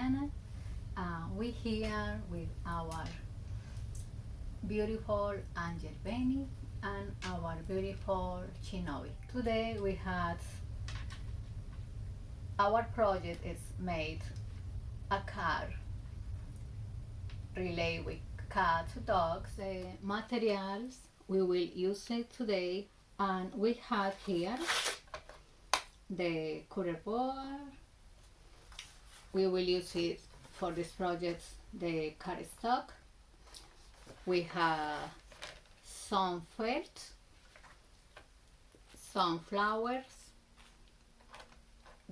channel. We here with our beautiful Angel Benny and our beautiful Chinobi. Today we had our project is made a car relay with cats, dogs. The materials we will use it today, and we have here the cooler board. We will use it for this project, the cardstock. We have some felt, some flowers,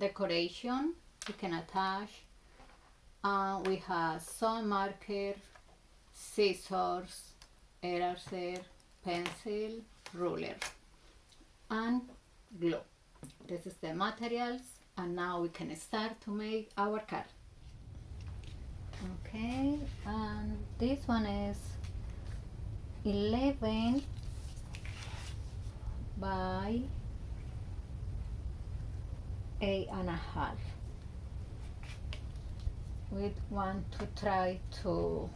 decoration you can attach, and we have some marker, scissors, eraser, pencil, ruler, and glue. This is the materials, and now we can start to make our card. Okay, and this one is 11 by 8.5. We want to try to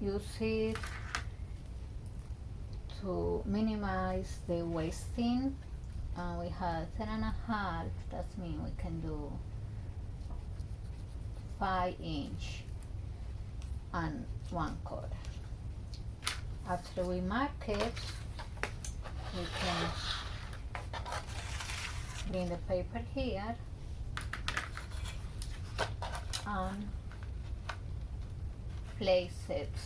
use it to minimize the wasting. We have 10.5, that means we can do 5" and 1/4. After we mark it, we can bring the paper here and place it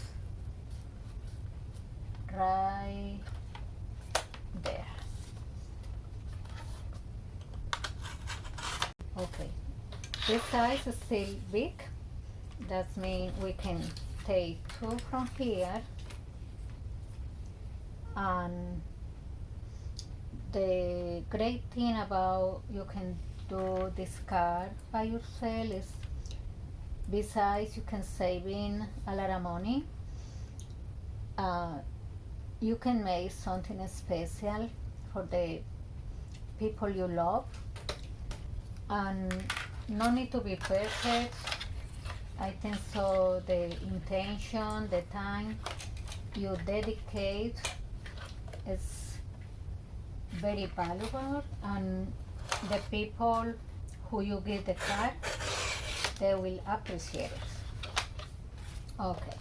right there. Okay, this size is still big. That means we can take 2 from here, and the great thing about you can do this card by yourself is, besides you can save in a lot of money, you can make something special for the people you love, and no need to be perfect. I think so the intention, the time you dedicate is very valuable, and the people who you give the card, they will appreciate it. Okay,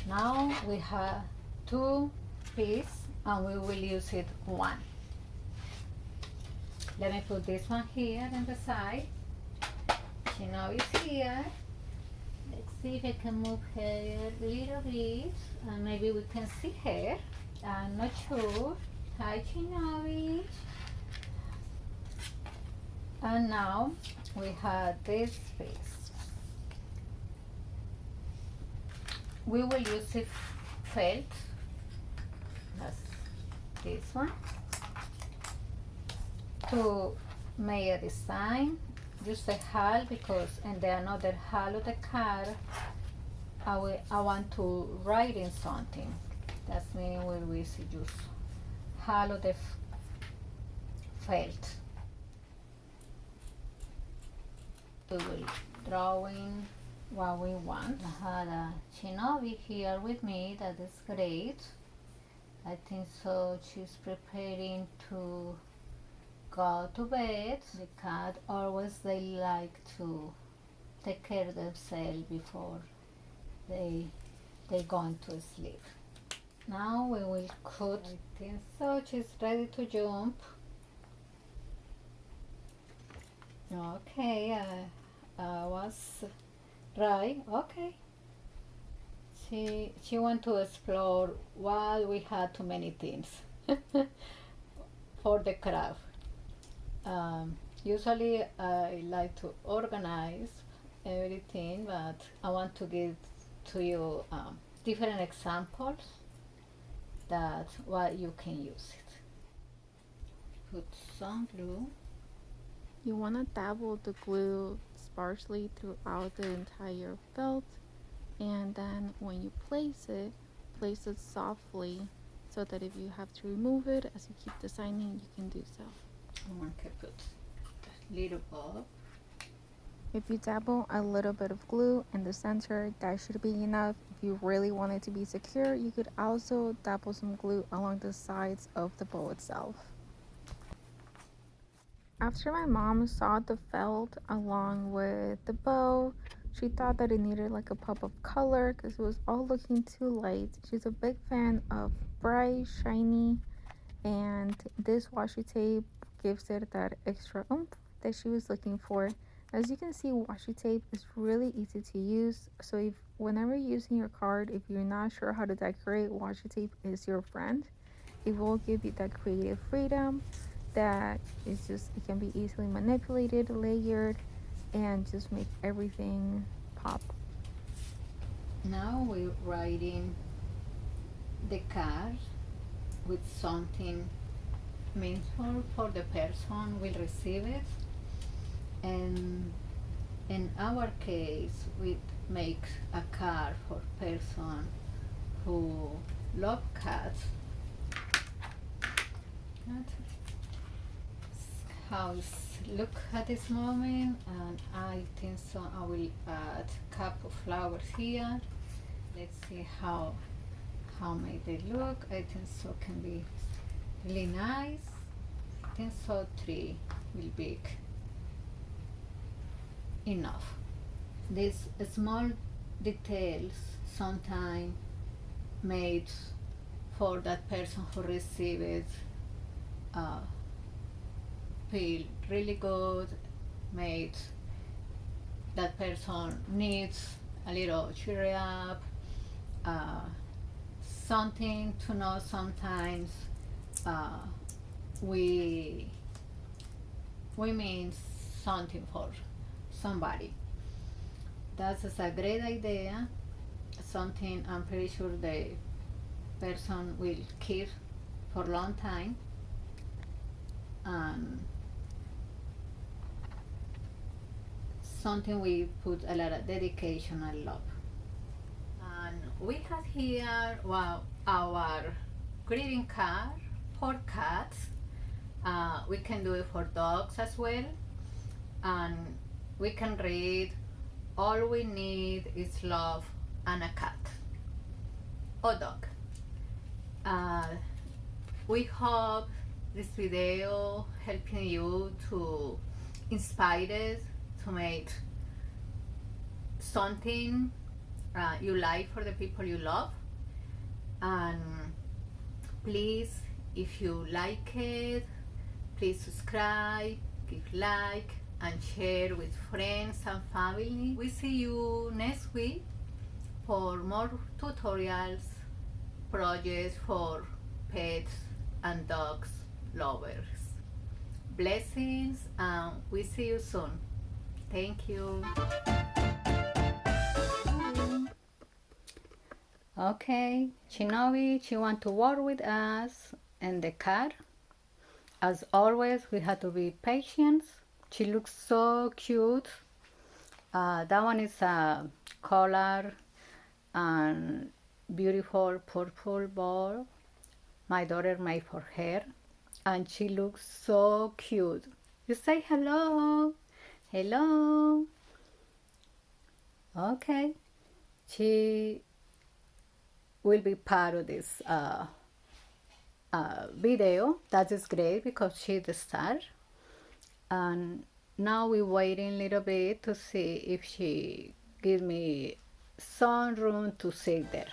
now we have 2 pieces and we will use it 1. Let me put this one here on the side. She now is here. Let's see if I can move her a little bit, and maybe we can see her. I'm not sure. Hi, Chinobi. And now we have this piece. We will use it felt. That's this one. To make a design, just a hull, because in the another hull of the card, I want to write in something. That means we will use hull of the felt. We will draw in what we want. I had a Chinobi here with me. That is great. I think so she's preparing to go to bed. The cat always they like to take care of themselves before they going to sleep. Now we will cut. I think so she's ready to jump. Okay, I was right. Okay. She want to explore while we had too many things for the craft. Usually I like to organize everything, but I want to give to you different examples that what you can use it. Put some glue. You want to dabble the glue sparsely throughout the entire felt, and then when you place it softly so that if you have to remove it as you keep designing, you can do so. I want to put a little bob. If you dabble a little bit of glue in the center, that should be enough. If you really want it to be secure, you could also dabble some glue along the sides of the bow itself. After my mom saw the felt along with the bow, she thought that it needed like a pop of color because it was all looking too light. She's a big fan of bright, shiny, and this washi tape gives it that extra oomph that she was looking for. As you can see, washi tape is really easy to use, so if whenever you're using your card, if you're not sure how to decorate, washi tape is your friend. It will give you that creative freedom that is just, it can be easily manipulated, layered, and just make everything pop. Now we're writing the card with something meaningful for the person will receive it, and in our case we make a card for person who love cats. That's how it look at this moment, and I think so I will add cup of flowers here. Let's see how may they look. I think so can be really nice. I think so 3 will be enough. These small details sometimes made for that person who receives it feel really good, made that person needs a little cheer up, uh, something to know sometimes uh, we we mean something for somebody. That's a great idea, something I'm pretty sure the person will keep for a long time, and something we put a lot of dedication and love. And we have here, well, our greeting card for cats. We can do it for dogs as well, and we can read, all we need is love and a cat or dog. We hope this video helping you to inspire to make something you like for the people you love. And please, if you like it, please subscribe, give like, and share with friends and family. We see you next week for more tutorials, projects for pets and dogs lovers. Blessings, and we see you soon. Thank you. Okay, Chinovich, you want to work with us and the cat? As always, we have to be patient. She looks so cute. That one is a color and beautiful purple ball my daughter made for her, and she looks so cute. You say hello. Hello. Okay. She will be part of this video. That is great because she's the star. And now we're waiting a little bit to see if she gives me some room to sit there.